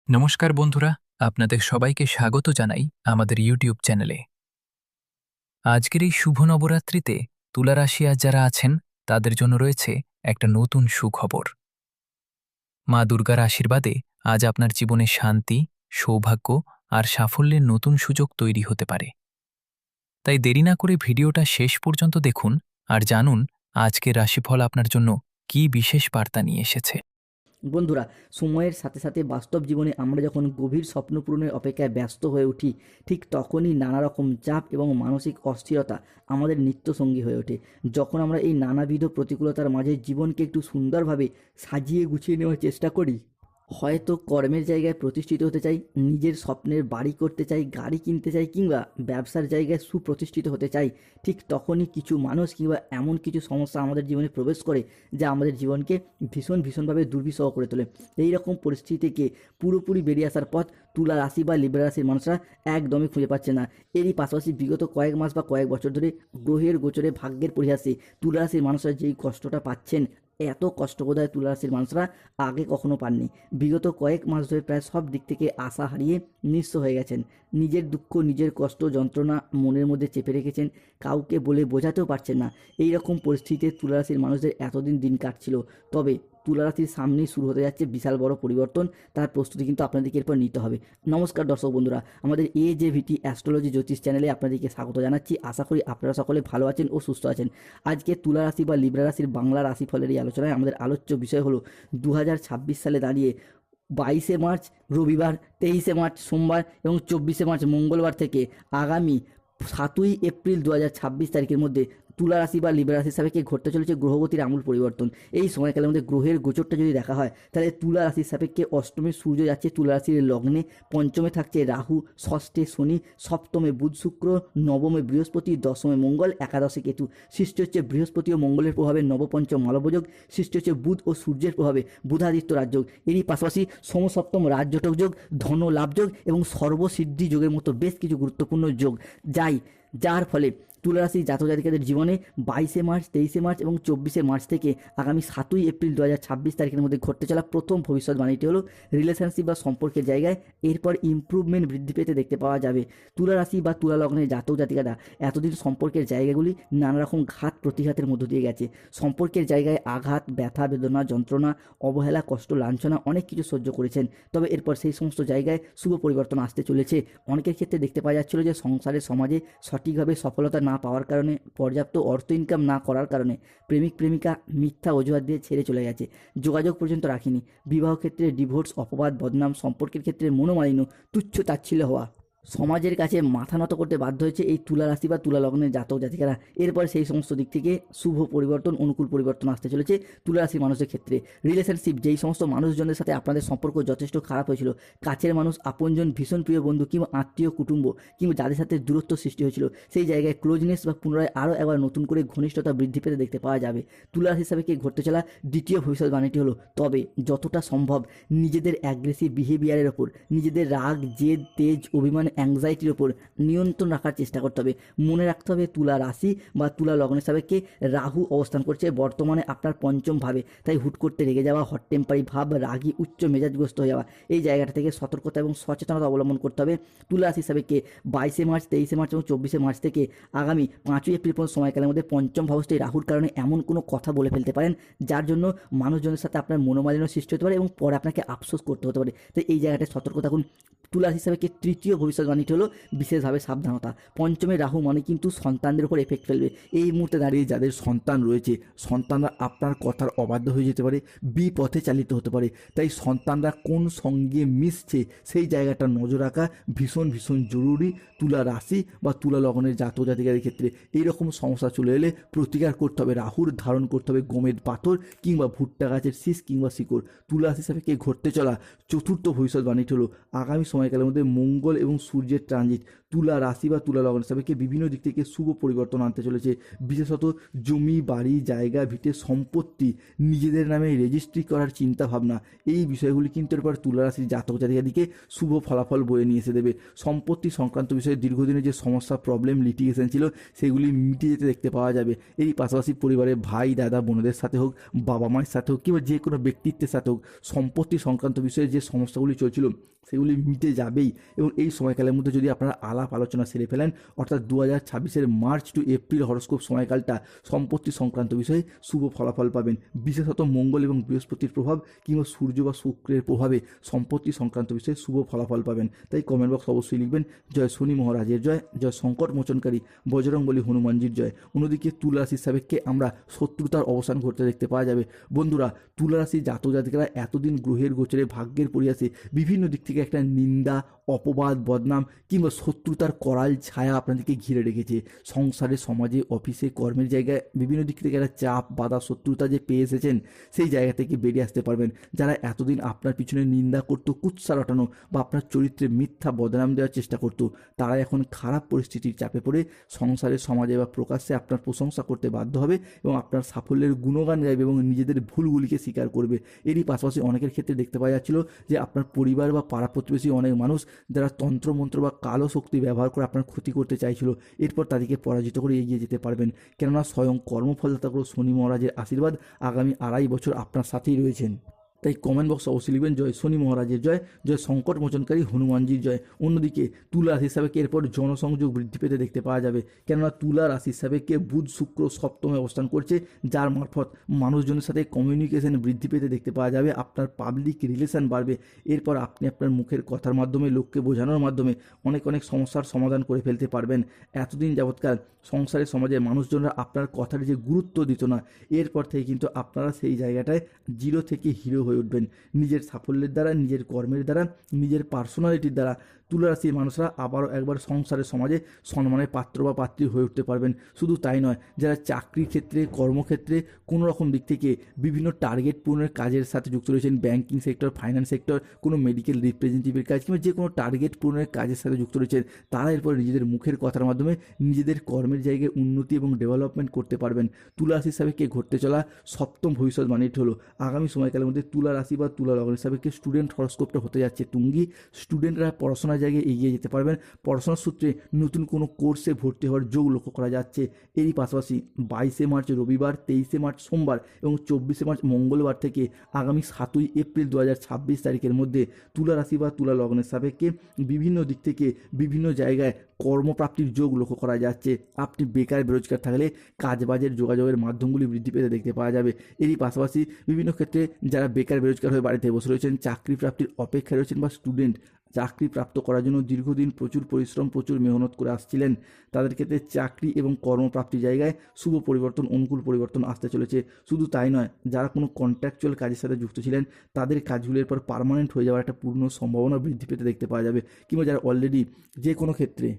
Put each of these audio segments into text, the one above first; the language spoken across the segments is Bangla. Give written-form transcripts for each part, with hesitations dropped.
নমস্কার বন্ধুরা, আপনাদের সবাইকে স্বাগত জানাই আমাদের ইউটিউব চ্যানেলে। আজকের এই শুভ নবরাত্রিতে তুলা রাশি আজ যারা আছেন তাদের জন্য রয়েছে একটা নতুন সুখবর। মা দুর্গার আশীর্বাদে আজ আপনার জীবনে শান্তি, সৌভাগ্য আর সাফল্যের নতুন সুযোগ তৈরি হতে পারে। তাই দেরি না করে ভিডিওটা শেষ পর্যন্ত দেখুন আর জানুন আজকের রাশিফল আপনার জন্য কী বিশেষ বার্তা নিয়ে এসেছে। বন্ধুরা, সময়ের সাথে সাথে বাস্তব জীবনে আমরা যখন গভীর স্বপ্ন পূরণের অপেক্ষায় ব্যস্ত হয়ে উঠি, ঠিক তখনই নানা রকম চাপ এবং মানসিক অস্থিরতা আমাদের নিত্যসঙ্গী হয়ে ওঠে। যখন আমরা এই নানাবিধ প্রতিকূলতার মাঝে জীবনকে একটু সুন্দরভাবে সাজিয়ে গুছিয়ে নেওয়ার চেষ্টা করি, হয়তো কর্মের জায়গায় প্রতিষ্ঠিত হতে চাই, নিজের স্বপ্নের বাড়ি করতে চাই, গাড়ি কিনতে চাই, কিংবা ব্যবসার জায়গায় সুপ্রতিষ্ঠিত হতে চাই, ঠিক তখনই কিছু মানুষ কিংবা এমন কিছু সমস্যা আমাদের জীবনে প্রবেশ করে যা আমাদের জীবনকে ভীষণভাবে দুর্বিষহ করে তোলে। এই রকম পরিস্থিতি থেকে পুরোপুরি বেরিয়ে আসার পথ তুলা রাশি বা লিব্রা রাশির মানুষরা একদমই খুঁজে পাচ্ছে না। এরই পাশাপাশি বিগত কয়েক মাস বা কয়েক বছর ধরে গ্রহের গোচরে ভাগ্যের পরিহাসে তুলা রাশির মানুষরা যেই কষ্টটা পাচ্ছেন, এত কষ্ট বোধহয় তুলা রাশির মানুষরা আগে কখনো পাননি। বিগত কয়েক মাস ধরে প্রায় সব দিক থেকে আশা হারিয়ে নিঃস্ব হয়ে গেছেন। নিজের দুঃখ, নিজের কষ্ট, যন্ত্রণা মনের মধ্যে চেপে রেখেছেন, কাউকে বলে বোঝাতেও পারছেন না। এই রকম পরিস্থিতিতে তুলা রাশির মানুষদের এতদিন দিন কাটছিল। তবে তুলা রাশির সামনেই শুরু হতে যাচ্ছে বিশাল বড় পরিবর্তন, তার প্রস্তুতি কিন্তু আপনাদেরকে এরপর নিতে হবে। নমস্কার দর্শক বন্ধুরা, আমাদের AJVT অ্যাস্ট্রোলজি জ্যোতিষ চ্যানেলে আপনাদেরকে স্বাগত জানাচ্ছি। আশা করি আপনারা সকলে ভালো আছেন ও সুস্থ আছেন। আজকে তুলা রাশি বা লিব্রা রাশির বাংলা রাশিফলের এই আলোচনায় আমাদের আলোচ্য বিষয় হলো 2026 সালে দাঁড়িয়ে 22শে মার্চ রবিবার, 23শে মার্চ সোমবার এবং 24শে মার্চ মঙ্গলবার থেকে আগামী 7ই এপ্রিল 2026 তারিখের মধ্যে তুলা রাশি বা লিব্রা রাশির সাপেক্ষে ঘটতে চলেছে গ্রহগতির আমূল পরিবর্তন। এই সময়কালের মধ্যে গ্রহের গোচরটা যদি দেখা হয়, তাহলে তুলা রাশির সাপেক্ষে অষ্টমে সূর্য যাচ্ছে তুলা রাশির লগ্নে, পঞ্চমে থাকছে রাহু, ষষ্ঠে শনি, সপ্তমে বুধ শুক্র, নবমে বৃহস্পতি, দশমে মঙ্গল, একাদশে কেতু। সৃষ্টি হচ্ছে বৃহস্পতি ও মঙ্গলের প্রভাবে নবপঞ্চম মালবযোগ, সৃষ্টি হচ্ছে বুধ ও সূর্যের প্রভাবে বুধাদিত্য রাজযোগ। এরই পাশাপাশি সমসপ্তম রাজজটক যোগ, ধন লাভযোগ এবং সর্বসিদ্ধি যোগের মতো বেশ কিছু গুরুত্বপূর্ণ যোগ যার ফলে তুলা রাশির জাতক জাতিকাদের জীবনে 22শে মার্চ, 23শে মার্চ এবং 24শে মার্চ থেকে আগামী 7ই এপ্রিল 2026 তারিখের মধ্যে ঘটতে চলা প্রথম ভবিষ্যৎবাণীটি হলো রিলেশনশিপ বা সম্পর্কের জায়গায় এরপর ইমপ্রুভমেন্ট বৃদ্ধি পেতে দেখতে পাওয়া যাবে। তুলা রাশি বা তুলা লগ্নের জাতক জাতিকারা এতদিন সম্পর্কের জায়গাগুলি নানা রকম ঘাত প্রতিঘাতের মধ্য দিয়ে গেছে। সম্পর্কের জায়গায় আঘাত, ব্যথা, বেদনা, যন্ত্রণা, অবহেলা, কষ্ট, লাঞ্ছনা অনেক কিছু সহ্য করেছেন। তবে এরপর সেই সমস্ত জায়গায় শুভ পরিবর্তন আসতে চলেছে। অনেকের ক্ষেত্রে দেখতে পাওয়া যাচ্ছিল যে সংসারের সমাজে সঠিকভাবে সফলতা না পাওয়ার কারণে, পর্যাপ্ত অর্থ ইনকাম না করার কারণে প্রেমিক প্রেমিকা মিথ্যা অজুহাত দিয়ে ছেড়ে চলে গেছে, যোগাযোগ পর্যন্ত রাখেনি। বিবাহ ক্ষেত্রে ডিভোর্স, অপবাদ, বদনাম, সম্পর্কের ক্ষেত্রে মনোমালিন্য, তুচ্ছ তাচ্ছিল্য হওয়া, সমাজের কাছে মাথা নত করতে বাধ্য হয়েছে এই তুলা রাশি বা তুলা লগ্নের জাতক জাতিকারা। এরপর সেই সমস্ত দিক থেকে শুভ পরিবর্তন, অনুকূল পরিবর্তন আসতে চলেছে তুলা রাশির মানুষের ক্ষেত্রে। রিলেশনশিপ, যেই সমস্ত মানুষজনের সাথে আপনাদের সম্পর্ক যথেষ্ট খারাপ হয়েছিল, কাছের মানুষ, আপনজন, ভীষণ প্রিয় বন্ধু কিংবা আত্মীয় কুটুম্ব কিংবা যাদের সাথে দূরত্ব সৃষ্টি হয়েছিল, সেই জায়গায় ক্লোজনেস বা পুনরায় আরও একবার নতুন করে ঘনিষ্ঠতা বৃদ্ধি পেতে দেখতে পাওয়া যাবে। তুলা রাশি হিসাবে কি ঘটতে চলা দ্বিতীয় ভবিষ্যৎবাণীটি হলো, তবে যতটা সম্ভব নিজেদের অ্যাগ্রেসিভ বিহেভিয়ারের ওপর, নিজেদের রাগ, জেদ, তেজ, অভিমান, অ্যাংজাইটির ওপর নিয়ন্ত্রণ রাখার চেষ্টা করতে হবে। মনে রাখতে হবে তুলা রাশি বা তুলা লগ্নের সাপেক্ষে রাহু অবস্থান করছে বর্তমানে আপনার পঞ্চম ভাবে। তাই হুট করতে রেগে যাওয়া, হট টেম্পারি ভাব, রাগী, উচ্চ মেজাজগ্রস্ত হয়ে যাওয়া, এই জায়গাটা থেকে সতর্কতা এবং সচেতনতা অবলম্বন করতে হবে। তুলা রাশি সাপেক্ষে 22শে মার্চ, 23শে মার্চ এবং 24শে মার্চ থেকে আগামী 5ই এপ্রিল পর্যন্ত সময়কালের মধ্যে পঞ্চম ভাবস্থ এই রাহুর কারণে এমন কোনো কথা বলে ফেলতে পারেন যার জন্য মানুষজনের সাথে আপনার মনোমালিন্য সৃষ্টি হতে পারে এবং পরে আপনাকে আফসোস করতে হতে পারে। তাই এই জায়গাটায় সতর্ক থাকুন। তুলা রাশি হিসাবে তৃতীয় ভবিষ্যৎবাণীটি হলো বিশেষভাবে সাবধানতা। পঞ্চমে রাহু মানে কিন্তু সন্তানদের উপর এফেক্ট ফেলবে। এই মুহূর্তে দাঁড়িয়ে যাদের সন্তান রয়েছে, সন্তানরা আপনার কথার অবাধ্য হয়ে যেতে পারে, বিপথে চালিত হতে পারে। তাই সন্তানরা কোন সঙ্গে মিশছে সেই জায়গাটা নজর রাখা ভীষণ জরুরি। তুলা রাশি বা তুলা লগ্নের জাতক জাতিকাদের ক্ষেত্রে এইরকম সমস্যা চলে এলে প্রতিকার করতে হবে। রাহুর ধারণ করতে হবে গোমেদ পাথর কিংবা ভুট্টা গাছের শীষ কিংবা শিকড়। তুলা রাশি হিসাবে ঘটতে চলা চতুর্থ ভবিষ্যৎবাণীটি হলো, আগামী সময়কালের মধ্যে মঙ্গল এবং সূর্যের ট্রানজিট তুলা রাশি বা তুলা লগ্নের সাপেক্ষে বিভিন্ন দিক থেকে শুভ পরিবর্তন আনতে চলেছে। বিশেষত জমি, বাড়ি, জায়গা, ভিটে, সম্পত্তি নিজেদের নামে রেজিস্ট্রি করার চিন্তা ভাবনা, এই বিষয়গুলি কিন্তু এরপর তুলা রাশির জাতক জাতিকাদিকে শুভ ফলাফল বয়ে নিয়ে এসে দেবে। সম্পত্তি সংক্রান্ত বিষয়ে দীর্ঘদিনের যে সমস্যা, প্রবলেম, লিটিগেশন ছিল, সেগুলি মিটে যেতে দেখতে পাওয়া যাবে। এরই পাশাপাশি পরিবারের ভাই, দাদা, বোনদের সাথে হোক, বাবা মায়ের সাথে হোক, কিংবা যে কোনো ব্যক্তিত্বের সাথে হোক, সম্পত্তি সংক্রান্ত বিষয়ে যে সমস্যাগুলি চলছিল সেগুলি মিটে যাবেই। এবং এই সময়কালের মধ্যে যদি আপনারা আলাপ আলোচনা সেরে ফেলেন, অর্থাৎ 2026 মার্চ টু এপ্রিল হরস্কোপ সময়কালটা সম্পত্তি সংক্রান্ত বিষয়ে শুভ ফলাফল পাবেন। বিশেষত মঙ্গল এবং বৃহস্পতির প্রভাব কিংবা সূর্য বা শুক্রের প্রভাবে সম্পত্তি সংক্রান্ত বিষয়ে শুভ ফলাফল পাবেন। তাই কমেন্ট বক্স অবশ্যই লিখবেন জয় শনি মহারাজের জয়, জয় সংকট মোচনকারী বজরংবলী হনুমানজির জয়। অন্যদিকে তুলা রাশির সাপেক্ষে আমরা শত্রুতার অবসান ঘটতে দেখতে পাওয়া যাবে। বন্ধুরা, তুলা রাশির জাতক জাতিকারা এতদিন গ্রহের গোচরে, ভাগ্যের পরিহাসে বিভিন্ন দিক থেকে একটা নিন্দা, অপবাদ, বদনাম কিংবা শত্রুতার করাল ছায়া আপনাদেরকে ঘিরে রেখেছে। সংসারে, সমাজে, অফিসে, কর্মের জায়গায় বিভিন্ন দিক থেকে একটা চাপ, বাধা, শত্রুতা যে পেয়ে এসেছেন, সেই জায়গা থেকে বেরিয়ে আসতে পারবেন। যারা এতদিন আপনার পিছনে নিন্দা করতো, কুৎসা রটানো বা আপনার চরিত্রে মিথ্যা বদনাম দেওয়ার চেষ্টা করতো, তারা এখন খারাপ পরিস্থিতির চাপে পড়ে সংসারে, সমাজে বা প্রকাশ্যে আপনার প্রশংসা করতে বাধ্য হবে এবং আপনার সাফল্যের গুণগান গাইবে এবং নিজেদের ভুলগুলিকে স্বীকার করবে। এরই পাশাপাশি অনেকের ক্ষেত্রে দেখতে পাওয়া যাচ্ছিল যে আপনার পরিবার বা পাড়া প্রতিবেশী অনেক মানুষ যারা তন্ত্রমন্ত্র বা কালো শক্তি ব্যবহার করে আপনার ক্ষতি করতে চাইছিল, এরপর তাদেরকে পরাজিত করে এগিয়ে যেতে পারবেন। কেননা স্বয়ং কর্মফলদাতা শনি মহারাজের আশীর্বাদ আগামী 2.5 বছর আপনার সাথেই রয়েছেন। তাই কমেন্ট বক্সে অবশ্যই লিখবেন জয় শনি মহারাজের জয়, জয় সংকট মোচনকারী হনুমানজির জয়। অন্যদিকে তুলা রাশির সাপেক্ষে এরপর জনসংযোগ বৃদ্ধি পেতে দেখতে পাওয়া যাবে। কেননা তুলা রাশির সাপেক্ষে বুধ শুক্র সপ্তমে অবস্থান করছে, যার মারফত মানুষজনের সাথে কমিউনিকেশন বৃদ্ধি পেতে দেখতে পাওয়া যাবে। আপনার পাবলিক রিলেশন বাড়বে। এরপর আপনি আপনার মুখের কথার মাধ্যমে, লোককে বোঝানোর মাধ্যমে অনেক অনেক সমস্যার সমাধান করে ফেলতে পারবেন। এতদিন যাবৎকাল সংসারে, সমাজের মানুষজনরা আপনার কথার যে গুরুত্ব দিত না, এরপর থেকে কিন্তু আপনারা সেই জায়গাটায় জিরো থেকে হিরো হয়ে উঠবেন। নিজের সাফল্যের দ্বারা, নিজের কর্মের দ্বারা, নিজের পার্সোনালিটির দ্বারা তুলা রাশির মানুষরা আবারও একবার সংসারে, সমাজে সম্মানের পাত্র বা পাত্রী হয়ে উঠতে পারবেন। শুধু তাই নয়, যারা চাকরির ক্ষেত্রে, কর্মক্ষেত্রে কোনো রকম দিক থেকে বিভিন্ন টার্গেট পূরণের কাজের সাথে যুক্ত রয়েছেন, ব্যাংকিং সেক্টর, ফাইন্যান্স সেক্টর, কোনো মেডিকেল রিপ্রেজেন্টেটিভের কাজ কিংবা যে কোনো টার্গেট পূরণের কাজের সাথে যুক্ত রয়েছেন, তারা এরপর নিজেদের মুখের কথার মাধ্যমে নিজেদের কর্মের জায়গায় উন্নতি এবং ডেভেলপমেন্ট করতে পারবেন। তুলা রাশির সাপেক্ষে ঘটতে চলা সপ্তম ভবিষ্যৎবাণীটি হলো আগামী সময়কালের মধ্যে তুলা রাশি বা তুলা লগ্নের সাপেক্ষে স্টুডেন্ট হরস্কোপটা হতে যাচ্ছে তুঙ্গি। স্টুডেন্টরা পড়াশোনার জায়গায় এগিয়ে যেতে পারবেন। পড়াশোনার সূত্রে নতুন কোনো কোর্সে ভর্তি হওয়ার যোগ লক্ষ্য করা যাচ্ছে। এরই পাশাপাশি 22 মার্চ রবিবার, 23 মার্চ সোমবার এবং 24 মার্চ মঙ্গলবার থেকে আগামী 7 এপ্রিল 2026 তারিখের মধ্যে তুলা রাশি বা তুলা লগ্নের সাপেক্ষে বিভিন্ন দিক থেকে বিভিন্ন জায়গায় কর্মপ্রাপ্তির যোগ লক্ষ্য করা যাচ্ছে। আপনি বেকার বেরোজগার থাকলে কাজবাজের যোগাযোগের মাধ্যমগুলি বৃদ্ধি পেতে দেখতে পাওয়া যাবে। এরই পাশাপাশি বিভিন্ন ক্ষেত্রে যারা বেকার বেরোজগার হয়ে বাড়িতে বসে রয়েছেন, চাকরি প্রাপ্তির অপেক্ষায় রয়েছেন বা স্টুডেন্ট চাকরি প্রাপ্ত করার জন্য দীর্ঘদিন প্রচুর পরিশ্রম, প্রচুর মেহনত করে আসছিলেন, তাদের ক্ষেত্রে চাকরি এবং কর্মপ্রাপ্তির জায়গায় শুভ পরিবর্তন, অনুকূল পরিবর্তন আসতে চলেছে। শুধু তাই নয়, যারা কোনো কন্ট্রাকচুয়াল কাজের সাথে যুক্ত ছিলেন, তাদের কাজগুলোর পর পার্মানেন্ট হয়ে যাওয়ার একটা পূর্ণ সম্ভাবনা বৃদ্ধি পেতে দেখতে পাওয়া যাবে। কিংবা যারা অলরেডি যে কোনো ক্ষেত্রে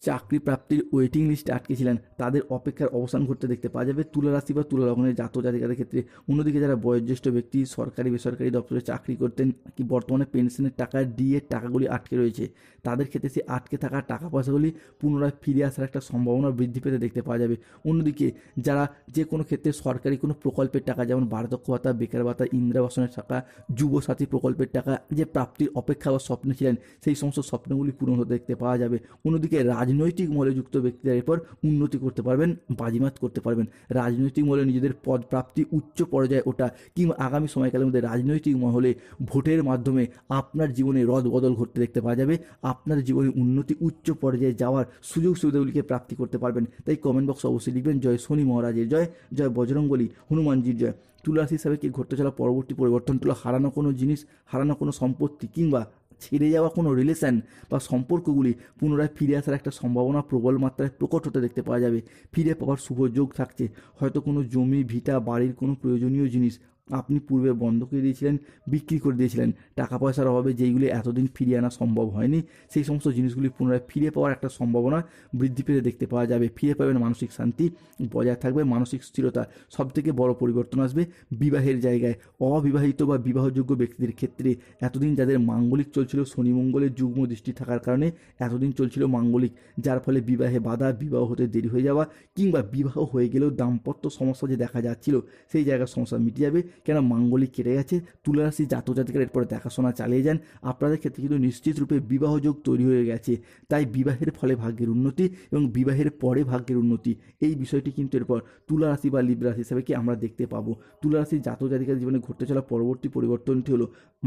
চাকরি প্রাপ্তির ওয়েটিং লিস্টে আটকে ছিলেন, তাদের অপেক্ষার অবসান ঘটতে দেখতে পাওয়া যাবে তুলা রাশি বা তুলা লগ্নের জাতক জাতিকাদের ক্ষেত্রে। অন্যদিকে যারা বয়োজ্যেষ্ঠ ব্যক্তি, সরকারি বেসরকারি দপ্তরে চাকরি করতেন, কি বর্তমানে পেনশনের টাকা, ডিএর টাকাগুলি আটকে রয়েছে, তাদের ক্ষেত্রে সেই আটকে থাকা টাকা পয়সাগুলি পুনরায় ফিরে আসার একটা সম্ভাবনা বৃদ্ধি পেতে দেখতে পাওয়া যাবে। অন্যদিকে যারা যে কোনো ক্ষেত্রে সরকারি কোনো প্রকল্পের টাকা, যেমন বার্ধক্য ভাতা, বেকার ভাতা, ইন্দিরা আবাসনের টাকা, যুবসাথী প্রকল্পের টাকা, যে প্রাপ্তির অপেক্ষা বা স্বপ্নে ছিলেন, সেই সমস্ত স্বপ্নগুলি পূরণ হতে দেখতে পাওয়া যাবে। অন্যদিকে রাজনৈতিক মহলে যুক্ত ব্যক্তিরা এরপর উন্নতি করতে পারবেন, বাজিমাত করতে পারবেন। রাজনৈতিক মহলে নিজেদের পদ প্রাপ্তি উচ্চ পর্যায়ে ওঠা কিংবা আগামী সময়কালের মধ্যে রাজনৈতিক মহলে ভোটের মাধ্যমে আপনার জীবনে রদ বদল ঘটতে দেখতে পাওয়া যাবে। আপনার জীবনে উন্নতি, উচ্চ পর্যায়ে যাওয়ার সুযোগ সুবিধাগুলিকে প্রাপ্তি করতে পারবেন। তাই কমেন্ট বক্সে অবশ্যই লিখবেন জয় শনি মহারাজের জয়, জয় বজরংবলী হনুমানজির জয়। তুলা রাশি হিসাবে কি ঘটতে চলা পরবর্তী পরিবর্তন হলো হারানো কোনো জিনিস, হারানো কোনো সম্পত্তি কিংবা ছেড়ে যাওয়া কোনো রিলেশন বা সম্পর্কগুলি পুনরায় ফিরে আসার একটা সম্ভাবনা প্রবল মাত্রায় প্রকট হতে দেখতে পাওয়া যাবে। ফিরে পাওয়ার শুভ যোগ থাকছে। হয়তো কোনো জমি, ভিটা, বাড়ির কোনো প্রয়োজনীয় জিনিস আপনি পূর্বে বন্ধ করে দিয়েছিলেন, বিক্রি করে দিয়েছিলেন, টাকা পয়সার অভাবে যেইগুলি এতদিন ফিরিয়ে আনা সম্ভব হয়নি, সেই সমস্ত জিনিসগুলি পুনরায় ফিরে পাওয়ার একটা সম্ভাবনা বৃদ্ধি পেতে দেখতে পাওয়া যাবে। ফিরে পাবেন মানসিক শান্তি, বজায় থাকবে মানসিক স্থিরতা। সবথেকে বড় পরিবর্তন আসবে বিবাহের জায়গায়। অবিবাহিত বা বিবাহযোগ্য ব্যক্তিদের ক্ষেত্রে এতদিন যাদের মাঙ্গলিক চলছিল, শনি মঙ্গলের যুগ্ম দৃষ্টি থাকার কারণে এতদিন চলছিল মাঙ্গলিক, যার ফলে বিবাহে বাধা, বিবাহ হতে দেরি হয়ে যাওয়া, কিংবা বিবাহ হয়ে গেলেও দাম্পত্য সমস্যা যে দেখা যাচ্ছিল সেই জায়গার সমস্যা মিটে যাবে, কেন মাঙ্গলিক কেটে গেছে। তুলা রাশি জাতক জাতিকারা এরপরে দেখাশোনা চালিয়ে যান, আপনাদের ক্ষেত্রে কিন্তু নিশ্চিত রূপে বিবাহযোগ তৈরি হয়ে গেছে। তাই বিবাহের ফলে ভাগ্যের উন্নতি এবং বিবাহের পরে ভাগ্যের উন্নতি, এই বিষয়টি কিন্তু এরপর তুলা রাশি বা লিব্রা রাশি হিসাবে কি আমরা দেখতে পাবো। তুলা রাশির জাতক জাতিকাদের জীবনে ঘটতে চলা পরবর্তী পরিবর্তনটি হলো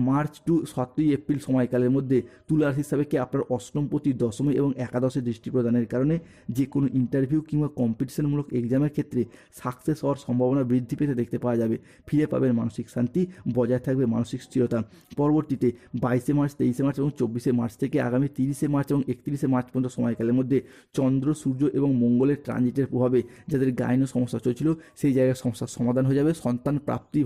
মার্চ টু 7ই এপ্রিল সময়কালের মধ্যে তুলা রাশি হিসাবে কি আপনার অষ্টমপতি, দশমী এবং একাদশে দৃষ্টি প্রদানের কারণে যে কোনো ইন্টারভিউ কিংবা কম্পিটিশনমূলক এক্সামের ক্ষেত্রে সাকসেস হওয়ার সম্ভাবনা বৃদ্ধি পেতে দেখতে পাওয়া যাবে। ফিরে পাবেন মানসিক শান্তি, বজায় থাকবে মানসিক স্থিরতা। পরবর্তীতে 22শে মার্চ, 23শে মার্চ এবং 24শে মার্চ থেকে আগামী 30শে মার্চ এবং 31শে মার্চ পর্যন্ত সময়কালের মধ্যে চন্দ্র, সূর্য এবং মঙ্গলের ট্রানজিটের প্রভাবে যাদের গাইনো সমস্যা চলছিল সেই জায়গায় সমস্যার সমাধান হয়ে যাবে। সন্তান প্রাপ্তি,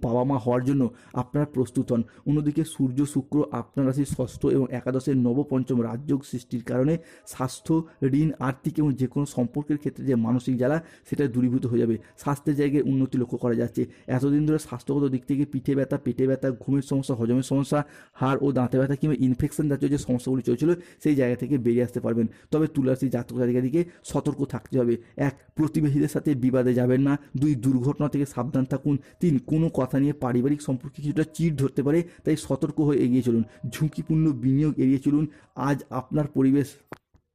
বাবা মা হওয়ার জন্য আপনারা প্রস্তুত হন। অন্যদিকে সূর্য, শুক্র আপনার রাশির ষষ্ঠ এবং একাদশের নবপঞ্চম রাজযোগ সৃষ্টির কারণে স্বাস্থ্য, ঋণ, আর্থিক এবং যে কোনো সম্পর্কের ক্ষেত্রে যে মানসিক জ্বালা সেটা দূরীভূত হয়ে যাবে। স্বাস্থ্যের জায়গায় উন্নতি লক্ষ্য করা যাচ্ছে। এতদিন ধরে স্বাস্থ্যগত দিক থেকে পিঠে ব্যথা, পেটে ব্যথা, ঘুমের সমস্যা, হজমের সমস্যা, হাড় ও দাঁতে ব্যথা কিংবা ইনফেকশন জাতীয় যে সমস্যাগুলি চলছিল সেই জায়গা থেকে বেরিয়ে আসতে পারবেন। তবে তুলা রাশির জাতক জাতিকাদিকে সতর্ক থাকতে হবে। 1. প্রতিবেশীদের সাথে বিবাদে যাবেন না। 2. দুর্ঘটনা থেকে সাবধান থাকুন। 3. কোনো কথা নিয়ে পারিবারিক সম্পর্কে কিছুটা চিড় ধরতে পারে, তাই সতর্ক হয়ে এগিয়ে চলুন। ঝুঁকিপূর্ণ বিনিয়োগ এড়িয়ে চলুন। আজ আপনার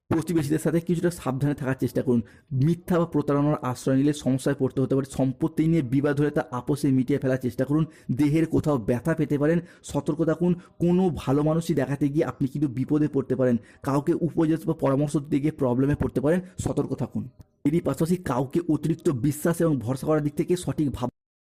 প্রতিবেশীদের সাথে কিছুটা সাবধানে থাকার চেষ্টা করুন। মিথ্যা বা প্রতারণার আশ্রয় নিলে সমস্যায় পড়তে হতে পারে। সম্পত্তি নিয়ে বিবাদ হলে তা আপোষে মিটিয়ে ফেলার চেষ্টা করুন। দেহের কোথাও ব্যথা পেতে পারেন, সতর্ক থাকুন। কোনো ভালো মানুষই দেখাতে গিয়ে আপনি কিন্তু বিপদে পড়তে পারেন। কাউকে উপদেশ বা পরামর্শ দিতে গিয়ে প্রবলেমে পড়তে পারেন, সতর্ক থাকুন। এরই পাশাপাশি কাউকে অতিরিক্ত বিশ্বাস এবং ভরসা করার দিক থেকে সঠিক ভাব